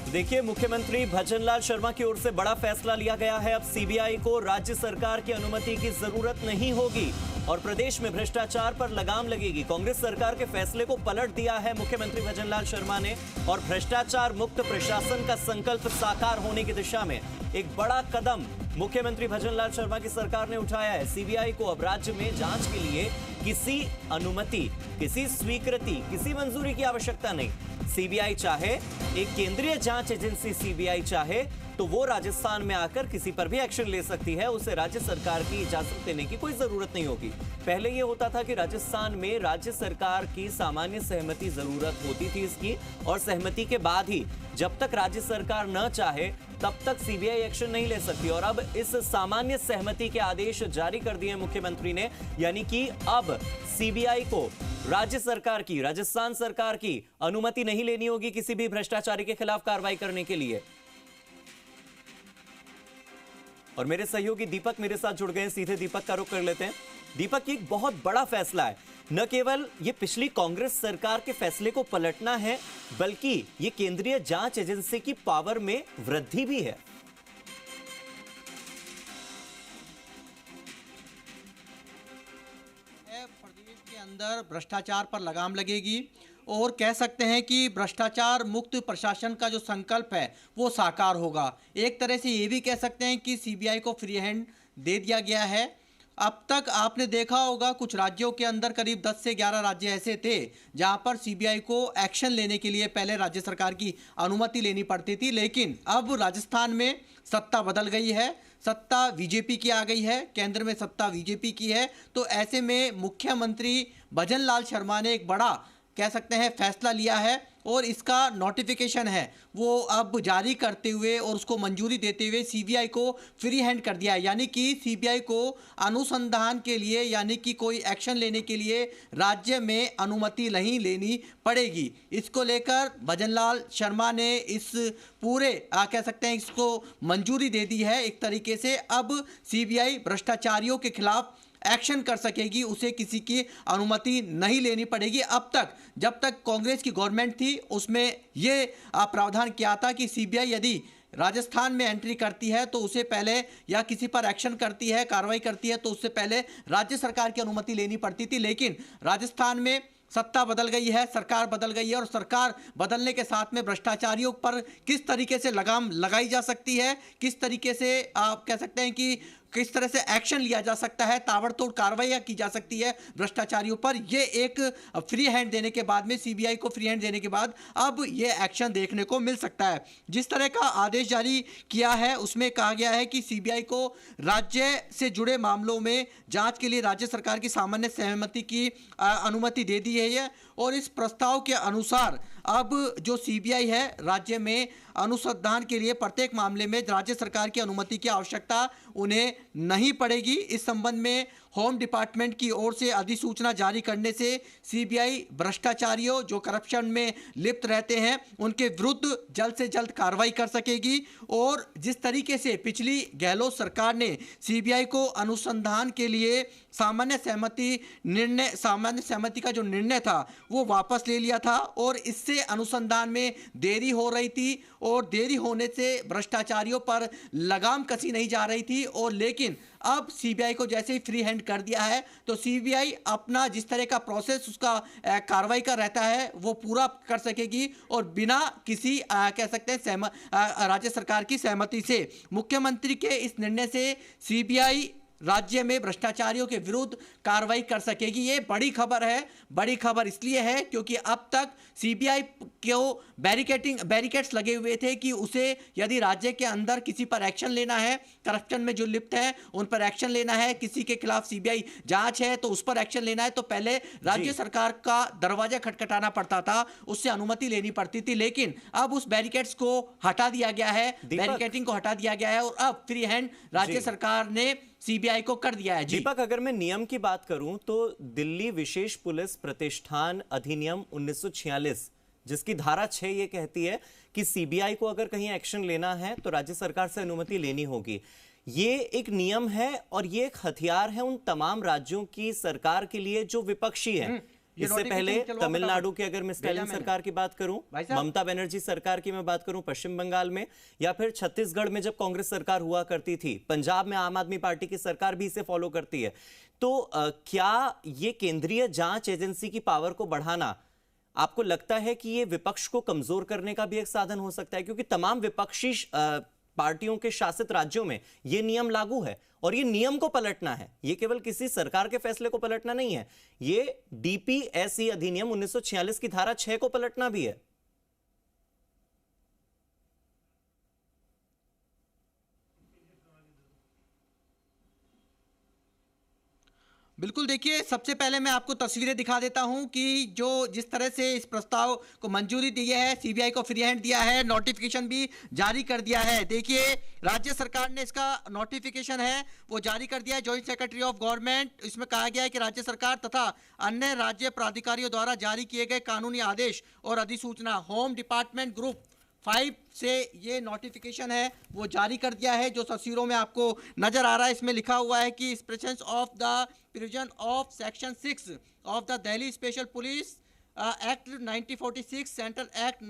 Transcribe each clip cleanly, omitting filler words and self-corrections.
देखिए, मुख्यमंत्री भजनलाल शर्मा की ओर से बड़ा फैसला लिया गया है। अब सीबीआई को राज्य सरकार की अनुमति की जरूरत नहीं होगी और प्रदेश में भ्रष्टाचार पर लगाम लगेगी। कांग्रेस सरकार के फैसले को पलट दिया है मुख्यमंत्री भजनलाल शर्मा ने और भ्रष्टाचार मुक्त प्रशासन का संकल्प साकार होने की दिशा में एक बड़ा कदम मुख्यमंत्री भजनलाल शर्मा की सरकार ने उठाया है। सीबीआई को अब राज्य में जांच के लिए किसी अनुमति, किसी स्वीकृति, किसी मंजूरी की आवश्यकता नहीं। सीबीआई चाहे, एक केंद्रीय जांच एजेंसी सीबीआई चाहे तो वो राजस्थान में आकर किसी पर भी एक्शन ले सकती है। उसे राज्य सरकार की इजाजत देने की कोई जरूरत नहीं होगी। पहले ये होता था कि राजस्थान में राज्य सरकार की सामान्य सहमति जरूरत होती थी इसकी, और सहमति के बाद ही जब तक राज्य सरकार न चाहे तब तक सीबीआई एक्शन नहीं ले सकती। और अब इस सामान्य सहमति के आदेश जारी कर दिए मुख्यमंत्री ने, यानी कि अब सीबीआई को राज्य सरकार की, राजस्थान सरकार की अनुमति नहीं लेनी होगी किसी भी भ्रष्टाचारी के खिलाफ कार्रवाई करने के लिए। और मेरे सहयोगी दीपक मेरे साथ जुड़ गए, सीधे दीपक का रुख कर लेते हैं। दीपक, ये एक बहुत बड़ा फैसला है। न केवल ये पिछली कांग्रेस सरकार के फैसले को पलटना है, बल्कि ये केंद्रीय जांच एजेंसी की पावर में वृद्धि भी है। प्रदेश के अंदर भ्रष्टाचार पर लगाम लगेगी और कह सकते हैं कि भ्रष्टाचार मुक्त प्रशासन का जो संकल्प है वो साकार होगा। एक तरह से ये भी कह सकते हैं कि सीबीआई को फ्री हैंड दे दिया गया है। अब तक आपने देखा होगा कुछ राज्यों के अंदर करीब 10 से 11 राज्य ऐसे थे जहां पर सीबीआई को एक्शन लेने के लिए पहले राज्य सरकार की अनुमति लेनी पड़ती थी, लेकिन अब राजस्थान में सत्ता बदल गई है। सत्ता बीजेपी की आ गई है, केंद्र में सत्ता बीजेपी की है। तो ऐसे में मुख्यमंत्री भजनलाल शर्मा ने एक बड़ा कह सकते हैं फैसला लिया है और इसका नोटिफिकेशन है वो अब जारी करते हुए और उसको मंजूरी देते हुए सीबीआई को फ्री हैंड कर दिया है। यानी कि सीबीआई को अनुसंधान के लिए, यानी कि कोई एक्शन लेने के लिए राज्य में अनुमति नहीं लेनी पड़ेगी। इसको लेकर भजनलाल शर्मा ने इस पूरे कह सकते हैं इसको मंजूरी दे दी है। एक तरीके से अब सीबीआई भ्रष्टाचारियों के खिलाफ एक्शन कर सकेगी, उसे किसी की अनुमति नहीं लेनी पड़ेगी। अब तक जब तक कांग्रेस की गवर्नमेंट थी उसमें ये प्रावधान किया था कि सीबीआई यदि राजस्थान में एंट्री करती है तो उसे पहले, या किसी पर एक्शन करती है, कार्रवाई करती है तो उससे पहले राज्य सरकार की अनुमति लेनी पड़ती थी। लेकिन राजस्थान में सत्ता बदल गई है, सरकार बदल गई है और सरकार बदलने के साथ में भ्रष्टाचारियों पर किस तरीके से लगाम लगाई जा सकती है, किस तरीके से आप कह सकते हैं कि किस तरह से एक्शन लिया जा सकता है, ताबड़तोड़ कार्रवाई की जा सकती है भ्रष्टाचारियों पर, ये एक फ्री हैंड देने के बाद में, सीबीआई को फ्री हैंड देने के बाद अब ये एक्शन देखने को मिल सकता है। जिस तरह का आदेश जारी किया है उसमें कहा गया है कि सीबीआई को राज्य से जुड़े मामलों में जांच के लिए राज्य सरकार की सामान्य सहमति की अनुमति दे दी है और इस प्रस्ताव के अनुसार अब जो सीबीआई है राज्य में अनुसंधान के लिए प्रत्येक मामले में राज्य सरकार की अनुमति की आवश्यकता उन्हें नहीं पड़ेगी। इस संबंध में होम डिपार्टमेंट की ओर से अधिसूचना जारी करने से सीबीआई भ्रष्टाचारियों जो करप्शन में लिप्त रहते हैं उनके विरुद्ध जल्द से जल्द कार्रवाई कर सकेगी। और जिस तरीके से पिछली गहलोत सरकार ने सीबीआई को अनुसंधान के लिए सामान्य सहमति का जो निर्णय था वो वापस ले लिया था और इससे अनुसंधान में देरी हो रही थी और देरी होने से भ्रष्टाचारियों पर लगाम कसी नहीं जा रही थी। और लेकिन अब सीबीआई को जैसे ही फ्री हैंड कर दिया है तो सीबीआई अपना जिस तरह का प्रोसेस उसका कार्रवाई का रहता है वो पूरा कर सकेगी और बिना किसी कह सकते हैं राज्य सरकार की सहमति से। मुख्यमंत्री के इस निर्णय से सीबीआई राज्य में भ्रष्टाचारियों के विरुद्ध कार्रवाई कर सकेगी। ये बड़ी खबर है। बड़ी खबर इसलिए है क्योंकि अब तक सीबीआई को बैरिकेड्स लगे हुए थे कि उसे यदि राज्य के अंदर किसी पर एक्शन लेना है, करप्शन में जो लिप्त है उन पर एक्शन लेना है, किसी के खिलाफ सीबीआई जांच है तो उस पर एक्शन लेना है तो पहले राज्य सरकार का दरवाजा खटखटाना पड़ता था, उससे अनुमति लेनी पड़ती थी। लेकिन अब उस बैरिकेड्स को हटा दिया गया है, बैरिकेडिंग को हटा दिया गया है और अब फ्री हैंड राज्य सरकार ने सीबीआई को कर दिया है। दीपक, अगर मैं नियम की बात करूं तो दिल्ली विशेष पुलिस प्रतिष्ठान अधिनियम 1946 जिसकी धारा 6 ये कहती है कि सीबीआई को अगर कहीं एक्शन लेना है तो राज्य सरकार से अनुमति लेनी होगी। ये एक नियम है और ये एक हथियार है उन तमाम राज्यों की सरकार के लिए जो विपक्षी है। ये इससे पहले notification चलवाओ तमिलनाडु फटाफट। की अगर मैं भेजा स्टालिन मैंने। सरकार की बात करूं, भाई साहब। ममता बनर्जी सरकार की मैं बात करूं पश्चिम बंगाल में, या फिर छत्तीसगढ़ में जब कांग्रेस सरकार हुआ करती थी, पंजाब में आम आदमी पार्टी की सरकार भी इसे फॉलो करती है, तो क्या ये केंद्रीय जांच एजेंसी की पावर को बढ़ाना आपको लगता है कि ये विपक्ष को कमजोर करने का भी एक साधन हो सकता है? क्योंकि तमाम विपक्षी पार्टियों के शासित राज्यों में यह नियम लागू है और ये नियम को पलटना है, ये केवल किसी सरकार के फैसले को पलटना नहीं है, ये डीपीएससी अधिनियम 1946 की धारा 6 को पलटना भी है। बिल्कुल, देखिए सबसे पहले मैं आपको तस्वीरें दिखा देता हूं कि जो जिस तरह से इस प्रस्ताव को मंजूरी दी है, सीबीआई को फ्री हैंड दिया है, नोटिफिकेशन भी जारी कर दिया है। देखिए राज्य सरकार ने इसका नोटिफिकेशन है वो जारी कर दिया है, जॉइंट सेक्रेटरी ऑफ गवर्नमेंट। इसमें कहा गया है कि राज्य सरकार तथा अन्य राज्य प्राधिकारियों द्वारा जारी किए गए कानूनी आदेश और अधिसूचना होम डिपार्टमेंट ग्रुप 5 से ये नोटिफिकेशन है वो जारी कर दिया है, जो तस्वीरों में आपको नजर आ रहा है। इसमें लिखा हुआ है कि presence of the provision of section 6 of the Delhi special police act 1946, central act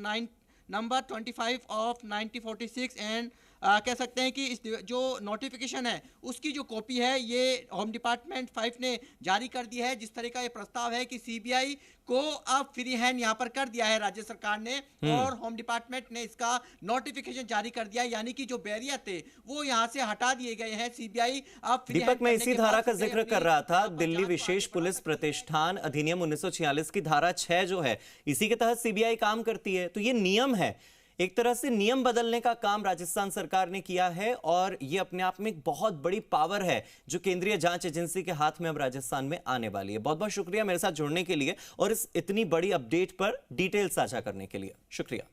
number 25 of 1946 and कह सकते हैं कि इस जो नोटिफिकेशन है उसकी जो कॉपी है ये होम डिपार्टमेंट 5 ने जारी कर दी है। जिस तरह का ये प्रस्ताव है कि सीबीआई को अब फ्री हैंड यहाँ पर कर दिया है राज्य सरकार ने, और होम डिपार्टमेंट ने इसका नोटिफिकेशन जारी कर दिया है, यानी कि जो बैरियर थे वो यहाँ से हटा दिए गए हैं। सीबीआई अब फ्री दीपक, मैं इसी धारा का जिक्र कर रहा था, दिल्ली विशेष पुलिस प्रतिष्ठान अधिनियम 1946 की धारा 6 जो है, इसी के तहत सीबीआई काम करती है। तो ये नियम है, एक तरह से नियम बदलने का काम राजस्थान सरकार ने किया है, और ये अपने आप में एक बहुत बड़ी पावर है जो केंद्रीय जांच एजेंसी के हाथ में अब राजस्थान में आने वाली है। बहुत बहुत शुक्रिया मेरे साथ जुड़ने के लिए और इस इतनी बड़ी अपडेट पर डिटेल साझा करने के लिए। शुक्रिया।